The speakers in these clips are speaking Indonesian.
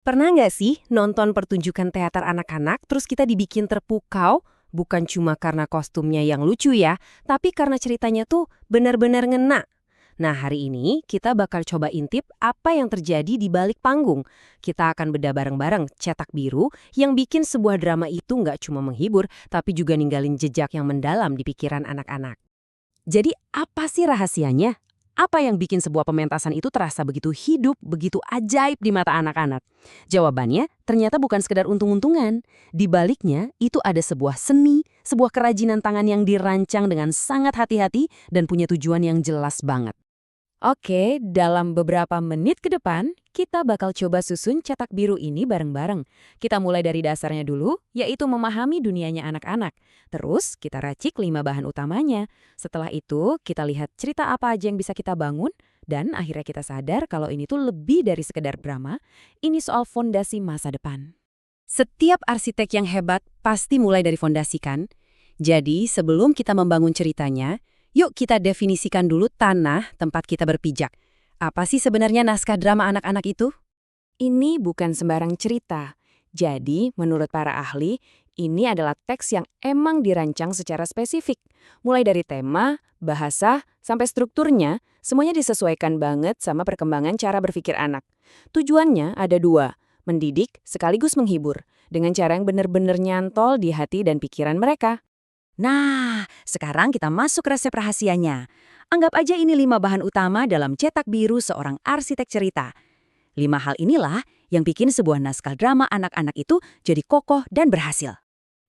Pernah nggak sih nonton pertunjukan teater anak-anak terus kita dibikin terpukau? Bukan cuma karena kostumnya yang lucu ya, tapi karena ceritanya tuh benar-benar ngena. Nah, hari ini kita bakal coba intip apa yang terjadi di balik panggung. Kita akan bedah bareng-bareng Cetak Biru yang bikin sebuah drama itu nggak cuma menghibur, tapi juga ninggalin jejak yang mendalam di pikiran anak-anak. Jadi apa sih rahasianya? Apa yang bikin sebuah pementasan itu terasa begitu hidup, begitu ajaib di mata anak-anak? Jawabannya ternyata bukan sekedar untung-untungan. Di baliknya itu ada sebuah seni, sebuah kerajinan tangan yang dirancang dengan sangat hati-hati dan punya tujuan yang jelas banget. Oke, dalam beberapa menit ke depan, kita bakal coba susun Cetak Biru ini bareng-bareng. Kita mulai dari dasarnya dulu, yaitu memahami dunianya anak-anak. Terus, kita racik 5 bahan utamanya. Setelah itu, kita lihat cerita apa aja yang bisa kita bangun, dan akhirnya kita sadar kalau ini tuh lebih dari sekedar drama, ini soal fondasi masa depan. Setiap arsitek yang hebat pasti mulai dari fondasi kan? Jadi, sebelum kita membangun ceritanya, yuk kita definisikan dulu tanah tempat kita berpijak. Apa sih sebenarnya naskah drama anak-anak itu? Ini bukan sembarang cerita. Jadi, menurut para ahli, ini adalah teks yang emang dirancang secara spesifik. Mulai dari tema, bahasa, sampai strukturnya, semuanya disesuaikan banget sama perkembangan cara berpikir anak. Tujuannya ada dua, mendidik sekaligus menghibur, dengan cara yang benar-benar nyantol di hati dan pikiran mereka. Nah, sekarang kita masuk resep rahasianya. Anggap aja ini 5 bahan utama dalam Cetak Biru seorang arsitek cerita. 5 hal inilah yang bikin sebuah naskah drama anak-anak itu jadi kokoh dan berhasil.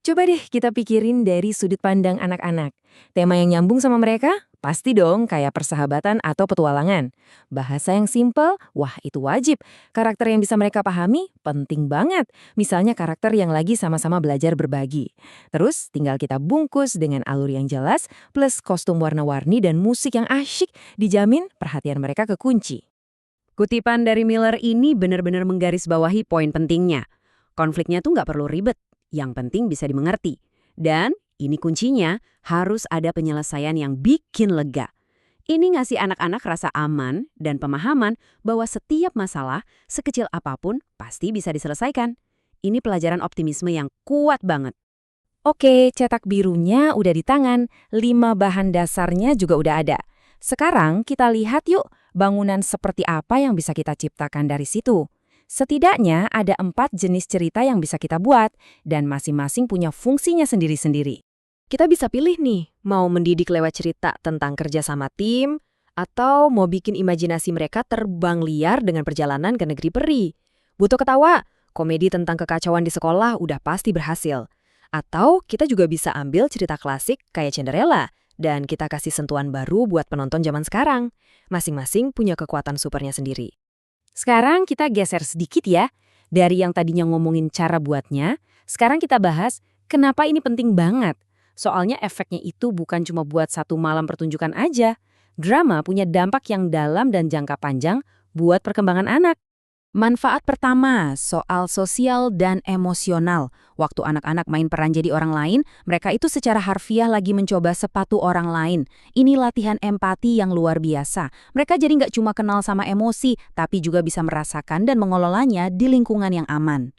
Coba deh kita pikirin dari sudut pandang anak-anak. Tema yang nyambung sama mereka? Pasti dong kayak persahabatan atau petualangan. Bahasa yang simpel? Wah itu wajib. Karakter yang bisa mereka pahami? Penting banget. Misalnya karakter yang lagi sama-sama belajar berbagi. Terus tinggal kita bungkus dengan alur yang jelas, plus kostum warna-warni dan musik yang asyik, dijamin perhatian mereka kekunci. Kutipan dari Miller ini benar-benar menggarisbawahi poin pentingnya. Konfliknya tuh nggak perlu ribet. Yang penting bisa dimengerti. Dan ini kuncinya, harus ada penyelesaian yang bikin lega. Ini ngasih anak-anak rasa aman dan pemahaman bahwa setiap masalah, sekecil apapun, pasti bisa diselesaikan. Ini pelajaran optimisme yang kuat banget. Oke, cetak birunya udah di tangan, 5 bahan dasarnya juga udah ada. Sekarang kita lihat yuk, bangunan seperti apa yang bisa kita ciptakan dari situ. Setidaknya ada 4 jenis cerita yang bisa kita buat, dan masing-masing punya fungsinya sendiri-sendiri. Kita bisa pilih nih, mau mendidik lewat cerita tentang kerja sama tim, atau mau bikin imajinasi mereka terbang liar dengan perjalanan ke negeri peri. Butuh ketawa? Komedi tentang kekacauan di sekolah udah pasti berhasil. Atau kita juga bisa ambil cerita klasik kayak Cinderella, dan kita kasih sentuhan baru buat penonton zaman sekarang. Masing-masing punya kekuatan supernya sendiri. Sekarang kita geser sedikit ya. Dari yang tadinya ngomongin cara buatnya, sekarang kita bahas kenapa ini penting banget. Soalnya efeknya itu bukan cuma buat satu malam pertunjukan aja. Drama punya dampak yang dalam dan jangka panjang buat perkembangan anak. Manfaat pertama, soal sosial dan emosional. Waktu anak-anak main peran jadi orang lain, mereka itu secara harfiah lagi mencoba sepatu orang lain. Ini latihan empati yang luar biasa. Mereka jadi nggak cuma kenal sama emosi, tapi juga bisa merasakan dan mengelolanya di lingkungan yang aman.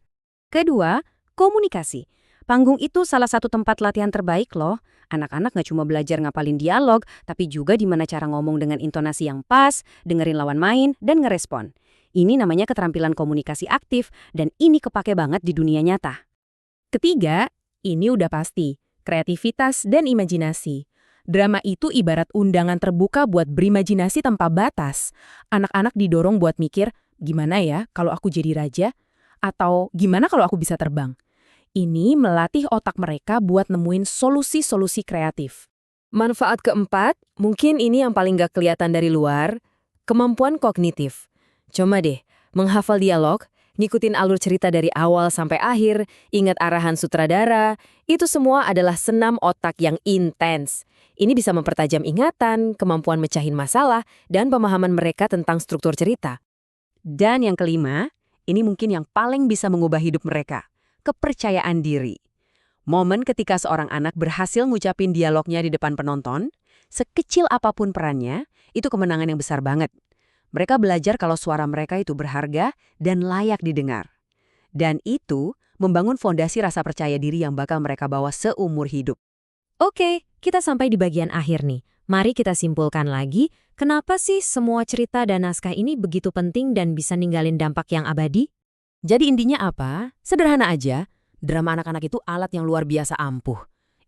Kedua, komunikasi. Panggung itu salah satu tempat latihan terbaik loh. Anak-anak nggak cuma belajar ngapalin dialog, tapi juga gimana cara ngomong dengan intonasi yang pas, dengerin lawan main, dan ngerespon. Ini namanya keterampilan komunikasi aktif, dan ini kepake banget di dunia nyata. Ketiga, ini udah pasti, kreativitas dan imajinasi. Drama itu ibarat undangan terbuka buat berimajinasi tanpa batas. Anak-anak didorong buat mikir, gimana ya kalau aku jadi raja? Atau gimana kalau aku bisa terbang? Ini melatih otak mereka buat nemuin solusi-solusi kreatif. Manfaat keempat, mungkin ini yang paling gak kelihatan dari luar, kemampuan kognitif. Coba deh, menghafal dialog, ngikutin alur cerita dari awal sampai akhir, ingat arahan sutradara, itu semua adalah senam otak yang intens. Ini bisa mempertajam ingatan, kemampuan mecahin masalah, dan pemahaman mereka tentang struktur cerita. Dan yang kelima, ini mungkin yang paling bisa mengubah hidup mereka, kepercayaan diri. Momen ketika seorang anak berhasil ngucapin dialognya di depan penonton, sekecil apapun perannya, itu kemenangan yang besar banget. Mereka belajar kalau suara mereka itu berharga dan layak didengar. Dan itu membangun fondasi rasa percaya diri yang bakal mereka bawa seumur hidup. Oke, kita sampai di bagian akhir nih. Mari kita simpulkan lagi, kenapa sih semua cerita dan naskah ini begitu penting dan bisa ninggalin dampak yang abadi? Jadi intinya apa? Sederhana aja, drama anak-anak itu alat yang luar biasa ampuh.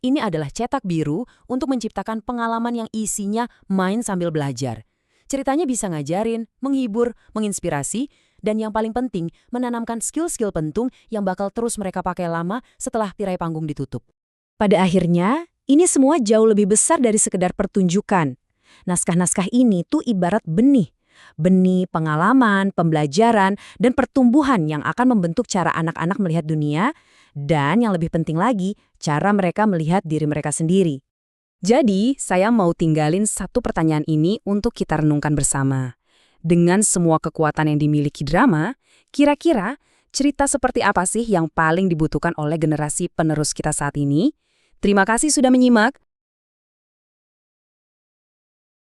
Ini adalah cetak biru untuk menciptakan pengalaman yang isinya main sambil belajar. Ceritanya bisa ngajarin, menghibur, menginspirasi, dan yang paling penting, menanamkan skill-skill penting yang bakal terus mereka pakai lama setelah tirai panggung ditutup. Pada akhirnya, ini semua jauh lebih besar dari sekedar pertunjukan. Naskah-naskah ini tuh ibarat benih. Benih pengalaman, pembelajaran, dan pertumbuhan yang akan membentuk cara anak-anak melihat dunia, dan yang lebih penting lagi, cara mereka melihat diri mereka sendiri. Jadi, saya mau tinggalin satu pertanyaan ini untuk kita renungkan bersama. Dengan semua kekuatan yang dimiliki drama, kira-kira cerita seperti apa sih yang paling dibutuhkan oleh generasi penerus kita saat ini? Terima kasih sudah menyimak.